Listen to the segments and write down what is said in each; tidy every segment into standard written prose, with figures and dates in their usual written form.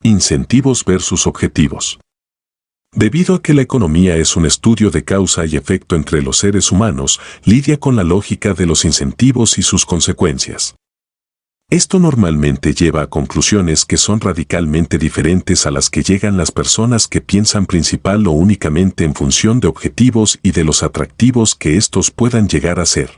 Incentivos versus objetivos. Debido a que la economía es un estudio de causa y efecto entre los seres humanos, lidia con la lógica de los incentivos y sus consecuencias. Esto normalmente lleva a conclusiones que son radicalmente diferentes a las que llegan las personas que piensan principal o únicamente en función de objetivos y de los atractivos que estos puedan llegar a ser.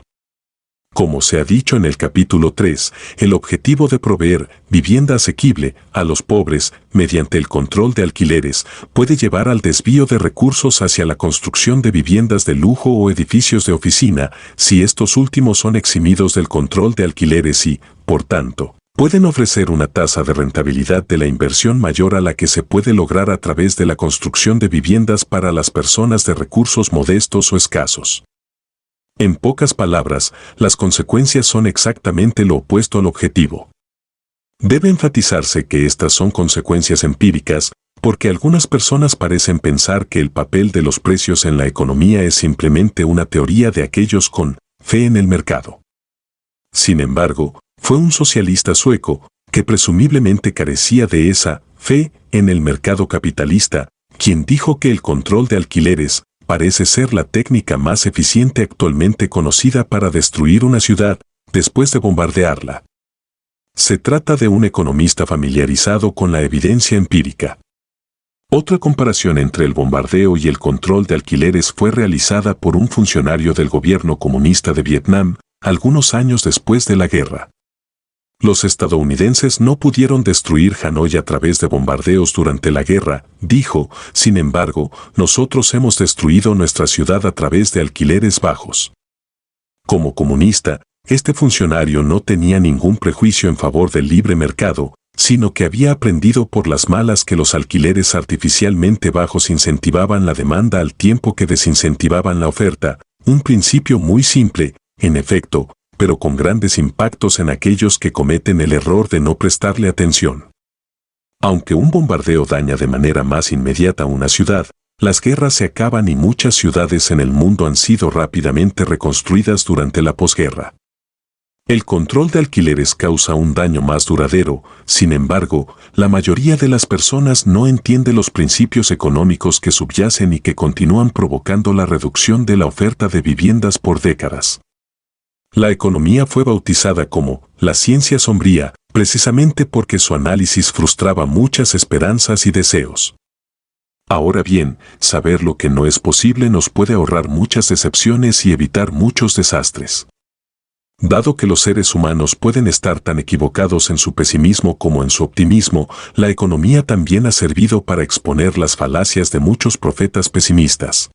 Como se ha dicho en el capítulo 3, el objetivo de proveer vivienda asequible a los pobres mediante el control de alquileres puede llevar al desvío de recursos hacia la construcción de viviendas de lujo o edificios de oficina, si estos últimos son eximidos del control de alquileres y, por tanto, pueden ofrecer una tasa de rentabilidad de la inversión mayor a la que se puede lograr a través de la construcción de viviendas para las personas de recursos modestos o escasos. En pocas palabras, las consecuencias son exactamente lo opuesto al objetivo. Debe enfatizarse que estas son consecuencias empíricas, porque algunas personas parecen pensar que el papel de los precios en la economía es simplemente una teoría de aquellos con fe en el mercado. Sin embargo, fue un socialista sueco, que presumiblemente carecía de esa fe en el mercado capitalista, quien dijo que el control de alquileres parece ser la técnica más eficiente actualmente conocida para destruir una ciudad, después de bombardearla. Se trata de un economista familiarizado con la evidencia empírica. Otra comparación entre el bombardeo y el control de alquileres fue realizada por un funcionario del gobierno comunista de Vietnam, algunos años después de la guerra. Los estadounidenses no pudieron destruir Hanoi a través de bombardeos durante la guerra, dijo, sin embargo, nosotros hemos destruido nuestra ciudad a través de alquileres bajos. Como comunista, este funcionario no tenía ningún prejuicio en favor del libre mercado, sino que había aprendido por las malas que los alquileres artificialmente bajos incentivaban la demanda al tiempo que desincentivaban la oferta, un principio muy simple, en efecto, pero con grandes impactos en aquellos que cometen el error de no prestarle atención. Aunque un bombardeo daña de manera más inmediata una ciudad, las guerras se acaban y muchas ciudades en el mundo han sido rápidamente reconstruidas durante la posguerra. El control de alquileres causa un daño más duradero, sin embargo, la mayoría de las personas no entiende los principios económicos que subyacen y que continúan provocando la reducción de la oferta de viviendas por décadas. La economía fue bautizada como la ciencia sombría, precisamente porque su análisis frustraba muchas esperanzas y deseos. Ahora bien, saber lo que no es posible nos puede ahorrar muchas decepciones y evitar muchos desastres. Dado que los seres humanos pueden estar tan equivocados en su pesimismo como en su optimismo, la economía también ha servido para exponer las falacias de muchos profetas pesimistas.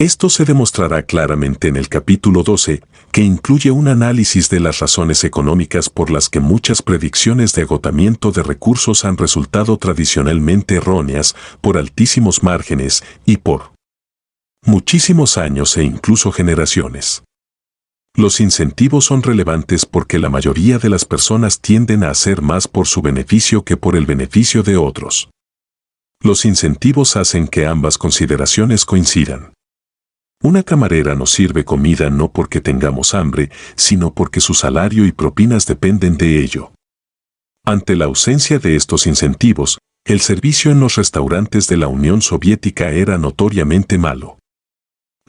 Esto se demostrará claramente en el capítulo 12, que incluye un análisis de las razones económicas por las que muchas predicciones de agotamiento de recursos han resultado tradicionalmente erróneas por altísimos márgenes y por muchísimos años e incluso generaciones. Los incentivos son relevantes porque la mayoría de las personas tienden a hacer más por su beneficio que por el beneficio de otros. Los incentivos hacen que ambas consideraciones coincidan. Una camarera nos sirve comida no porque tengamos hambre, sino porque su salario y propinas dependen de ello. Ante la ausencia de estos incentivos, el servicio en los restaurantes de la Unión Soviética era notoriamente malo.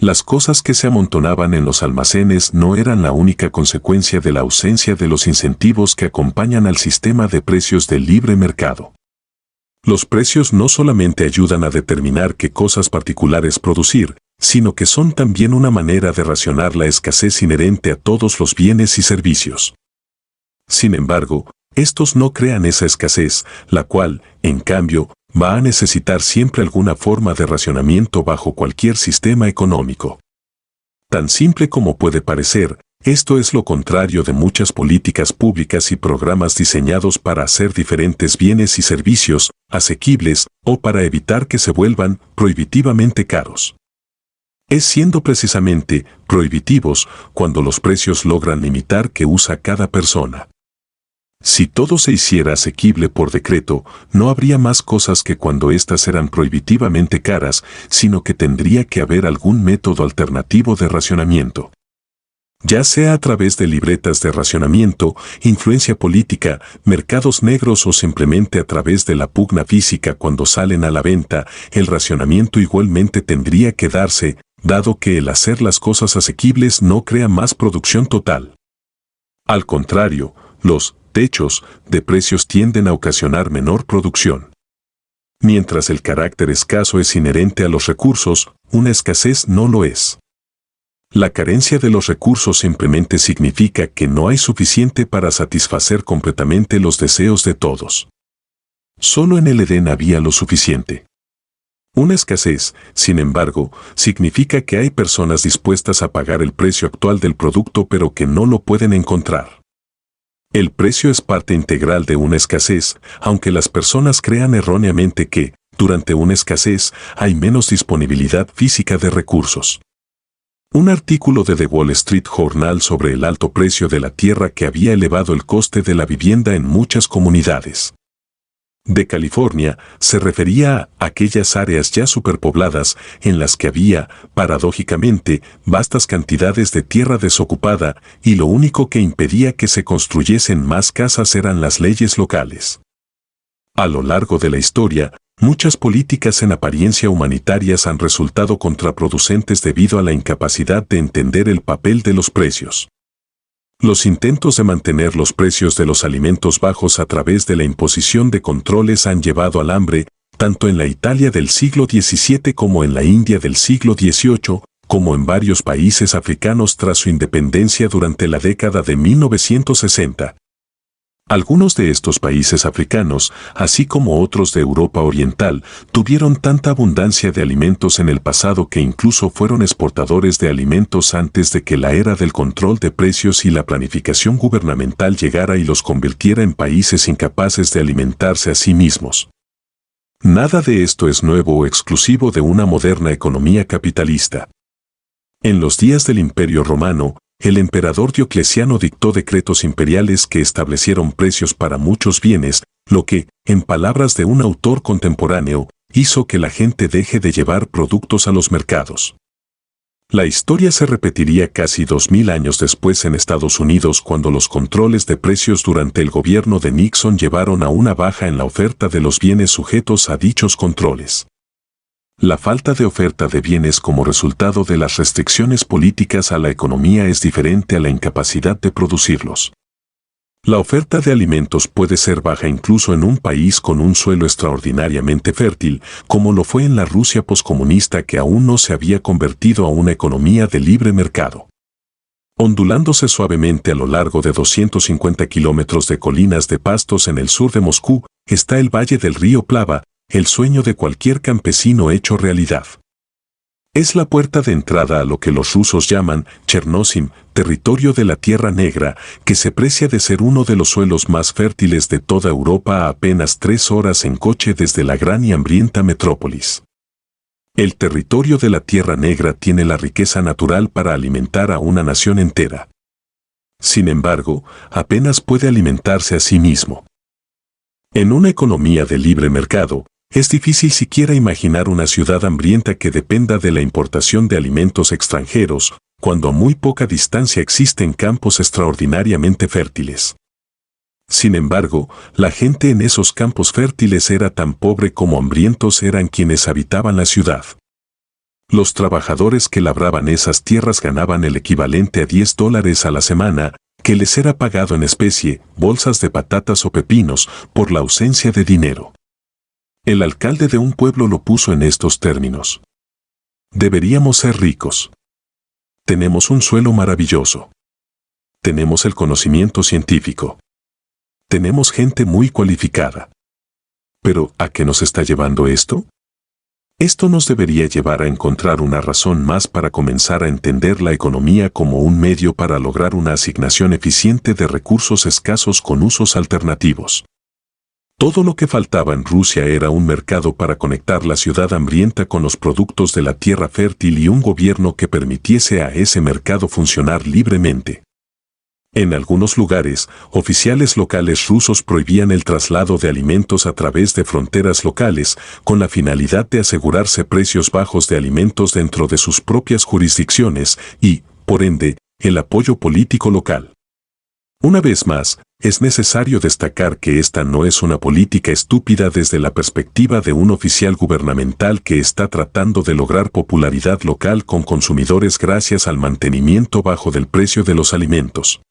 Las cosas que se amontonaban en los almacenes no eran la única consecuencia de la ausencia de los incentivos que acompañan al sistema de precios del libre mercado. Los precios no solamente ayudan a determinar qué cosas particulares producir, sino que son también una manera de racionar la escasez inherente a todos los bienes y servicios. Sin embargo, estos no crean esa escasez, la cual, en cambio, va a necesitar siempre alguna forma de racionamiento bajo cualquier sistema económico. Tan simple como puede parecer, esto es lo contrario de muchas políticas públicas y programas diseñados para hacer diferentes bienes y servicios asequibles o para evitar que se vuelvan prohibitivamente caros. Es siendo precisamente prohibitivos cuando los precios logran limitar qué usa cada persona. Si todo se hiciera asequible por decreto, no habría más cosas que cuando éstas eran prohibitivamente caras, sino que tendría que haber algún método alternativo de racionamiento. ya sea a través de libretas de racionamiento, influencia política, mercados negros o simplemente a través de la pugna física cuando salen a la venta, el racionamiento igualmente tendría que darse, dado que el hacer las cosas asequibles no crea más producción total. Al contrario, los techos de precios tienden a ocasionar menor producción. Mientras el carácter escaso es inherente a los recursos, una escasez no lo es. La carencia de los recursos simplemente significa que no hay suficiente para satisfacer completamente los deseos de todos. Solo en el Edén había lo suficiente. Una escasez, sin embargo, significa que hay personas dispuestas a pagar el precio actual del producto pero que no lo pueden encontrar. El precio es parte integral de una escasez, aunque las personas crean erróneamente que, durante una escasez, hay menos disponibilidad física de recursos. Un artículo de The Wall Street Journal sobre el alto precio de la tierra que había elevado el coste de la vivienda en muchas comunidades de California se refería a aquellas áreas ya superpobladas en las que había, paradójicamente, vastas cantidades de tierra desocupada y lo único que impedía que se construyesen más casas eran las leyes locales. A lo largo de la historia, muchas políticas en apariencia humanitarias han resultado contraproducentes debido a la incapacidad de entender el papel de los precios. Los intentos de mantener los precios de los alimentos bajos a través de la imposición de controles han llevado al hambre, tanto en la Italia del siglo XVII como en la India del siglo XVIII, como en varios países africanos tras su independencia durante la década de 1960. Algunos de estos países africanos, así como otros de Europa Oriental, tuvieron tanta abundancia de alimentos en el pasado que incluso fueron exportadores de alimentos antes de que la era del control de precios y la planificación gubernamental llegara y los convirtiera en países incapaces de alimentarse a sí mismos. Nada de esto es nuevo o exclusivo de una moderna economía capitalista. En los días del Imperio Romano, el emperador Diocleciano dictó decretos imperiales que establecieron precios para muchos bienes, lo que, en palabras de un autor contemporáneo, hizo que la gente deje de llevar productos a los mercados. La historia se repetiría casi 2000 años después en Estados Unidos cuando los controles de precios durante el gobierno de Nixon llevaron a una baja en la oferta de los bienes sujetos a dichos controles. La falta de oferta de bienes como resultado de las restricciones políticas a la economía es diferente a la incapacidad de producirlos. La oferta de alimentos puede ser baja incluso en un país con un suelo extraordinariamente fértil, como lo fue en la Rusia poscomunista que aún no se había convertido a una economía de libre mercado. Ondulándose suavemente a lo largo de 250 kilómetros de colinas de pastos en el sur de Moscú, está el valle del río Plava, el sueño de cualquier campesino hecho realidad. Es la puerta de entrada a lo que los rusos llaman Chernosim, territorio de la Tierra Negra, que se precia de ser uno de los suelos más fértiles de toda Europa a apenas 3 horas en coche desde la gran y hambrienta metrópolis. El territorio de la Tierra Negra tiene la riqueza natural para alimentar a una nación entera. Sin embargo, apenas puede alimentarse a sí mismo. En una economía de libre mercado, es difícil siquiera imaginar una ciudad hambrienta que dependa de la importación de alimentos extranjeros, cuando a muy poca distancia existen campos extraordinariamente fértiles. Sin embargo, la gente en esos campos fértiles era tan pobre como hambrientos eran quienes habitaban la ciudad. Los trabajadores que labraban esas tierras ganaban el equivalente a $10 a la semana, que les era pagado en especie, bolsas de patatas o pepinos, por la ausencia de dinero. El alcalde de un pueblo lo puso en estos términos. Deberíamos ser ricos. Tenemos un suelo maravilloso. Tenemos el conocimiento científico. Tenemos gente muy cualificada. Pero, ¿a qué nos está llevando esto? Esto nos debería llevar a encontrar una razón más para comenzar a entender la economía como un medio para lograr una asignación eficiente de recursos escasos con usos alternativos. Todo lo que faltaba en Rusia era un mercado para conectar la ciudad hambrienta con los productos de la tierra fértil y un gobierno que permitiese a ese mercado funcionar libremente. En algunos lugares, oficiales locales rusos prohibían el traslado de alimentos a través de fronteras locales, con la finalidad de asegurarse precios bajos de alimentos dentro de sus propias jurisdicciones y, por ende, el apoyo político local. Una vez más, es necesario destacar que esta no es una política estúpida desde la perspectiva de un oficial gubernamental que está tratando de lograr popularidad local con consumidores gracias al mantenimiento bajo del precio de los alimentos.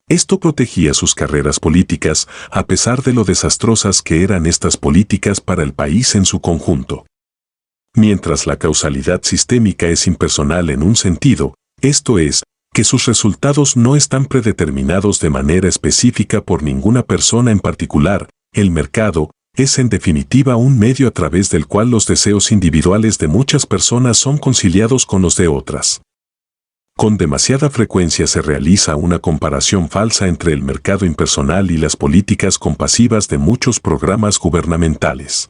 Esto protegía sus carreras políticas, a pesar de lo desastrosas que eran estas políticas para el país en su conjunto. Mientras la causalidad sistémica es impersonal en un sentido, esto es, que sus resultados no están predeterminados de manera específica por ninguna persona en particular, el mercado es en definitiva un medio a través del cual los deseos individuales de muchas personas son conciliados con los de otras. Con demasiada frecuencia se realiza una comparación falsa entre el mercado impersonal y las políticas compasivas de muchos programas gubernamentales.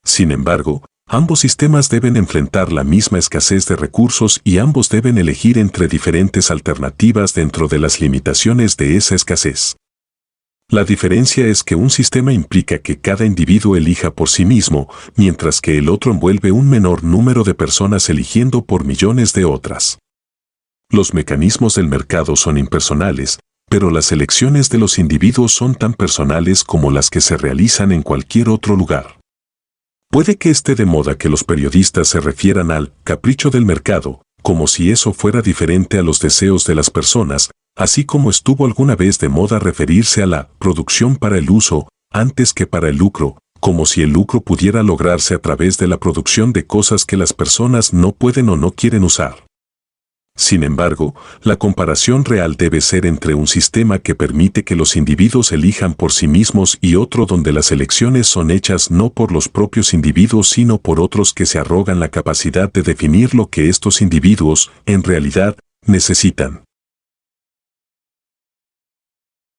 Sin embargo, ambos sistemas deben enfrentar la misma escasez de recursos y ambos deben elegir entre diferentes alternativas dentro de las limitaciones de esa escasez. La diferencia es que un sistema implica que cada individuo elija por sí mismo, mientras que el otro envuelve un menor número de personas eligiendo por millones de otras. Los mecanismos del mercado son impersonales, pero las elecciones de los individuos son tan personales como las que se realizan en cualquier otro lugar. Puede que esté de moda que los periodistas se refieran al capricho del mercado, como si eso fuera diferente a los deseos de las personas, así como estuvo alguna vez de moda referirse a la producción para el uso, antes que para el lucro, como si el lucro pudiera lograrse a través de la producción de cosas que las personas no pueden o no quieren usar. Sin embargo, la comparación real debe ser entre un sistema que permite que los individuos elijan por sí mismos y otro donde las elecciones son hechas no por los propios individuos sino por otros que se arrogan la capacidad de definir lo que estos individuos, en realidad, necesitan.